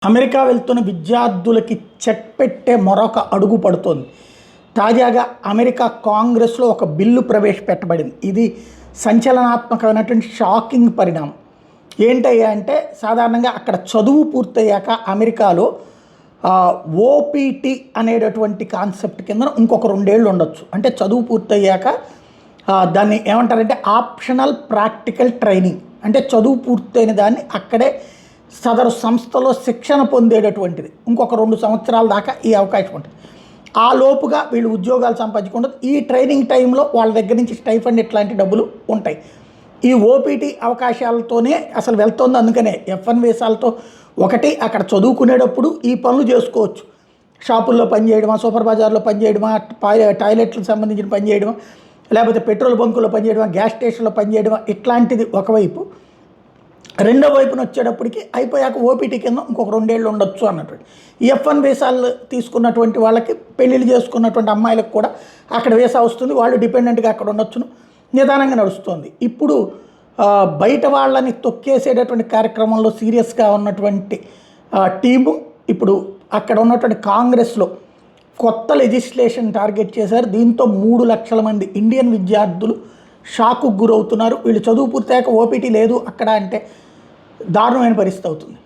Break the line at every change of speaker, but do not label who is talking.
America వెళ్తున్న విద్యార్థులకి check పెట్టే మరొక అడుగు పడుతోంది. తాజాగా అమెరికా కాంగ్రెస్లో ఒక బిల్లు ప్రవేశపెట్టబడింది. ఇది సంచలనాత్మకమైనటువంటి షాకింగ్ పరిణామం. ఏంటయ్యా అంటే సాధారణంగా అక్కడ చదువు పూర్తయ్యాక అమెరికాలో ఓపీటీ అనేటటువంటి కాన్సెప్ట్ కింద ఇంకొక 2 ఏళ్ళు ఉండొచ్చు. అంటే చదువు పూర్తయ్యాక దాన్ని ఏమంటారంటే ఆప్షనల్ ప్రాక్టికల్ ట్రైనింగ్, అంటే చదువు పూర్తయిన దాన్ని అక్కడే సదరు సంస్థలో శిక్షణ పొందేటటువంటిది ఇంకొక 2 సంవత్సరాల దాకా ఈ అవకాశం ఉంటుంది. ఆ లోపుగా వీళ్ళు ఉద్యోగాలు సంపాదించుకుంటారు. ఈ ట్రైనింగ్ టైంలో వాళ్ళ దగ్గర నుంచి స్టైఫండ్ ఇట్లాంటి డబ్బులు ఉంటాయి. ఈ ఓపీటీ అవకాశాలతోనే అసలు వెళ్తుంది. అందుకనే F1 వీసాలతో ఒకటి అక్కడ చదువుకునేటప్పుడు ఈ పనులు చేసుకోవచ్చు. షాపుల్లో పనిచేయడమా, సూపర్ బజార్లో పనిచేయడమా, టాయిలెట్లకు సంబంధించిన పని చేయడమా, లేకపోతే పెట్రోల్ బంకుల్లో పనిచేయడమా, గ్యాస్ స్టేషన్లో పనిచేయడమా, ఇట్లాంటిది ఒకవైపు. రెండో వైపున వచ్చేటప్పటికి అయిపోయాక ఓపీటీ కింద ఇంకొక 2 ఏళ్ళు ఉండొచ్చు అన్నట్టు. F1 వీసాలు తీసుకున్నటువంటి వాళ్ళకి, పెళ్ళిళ్ళు చేసుకున్నటువంటి అమ్మాయిలకు కూడా అక్కడ వీసా వస్తుంది. వాళ్ళు డిపెండెంట్గా అక్కడ ఉండొచ్చును. నిదానంగా నడుస్తుంది. ఇప్పుడు బయట వాళ్ళని తొక్కేసేటటువంటి కార్యక్రమంలో సీరియస్గా ఉన్నటువంటి టీము ఇప్పుడు అక్కడ ఉన్నటువంటి కాంగ్రెస్లో కొత్త లెజిస్లేషన్ టార్గెట్ చేశారు. దీంతో 3 లక్షల మంది ఇండియన్ విద్యార్థులు షాకు గురవుతున్నారు. వీళ్ళు చదువు పూర్తయ్యాక ఓపీటీ లేదు అక్కడ అంటే దారుణమైన పరిస్థితి అవుతుంది.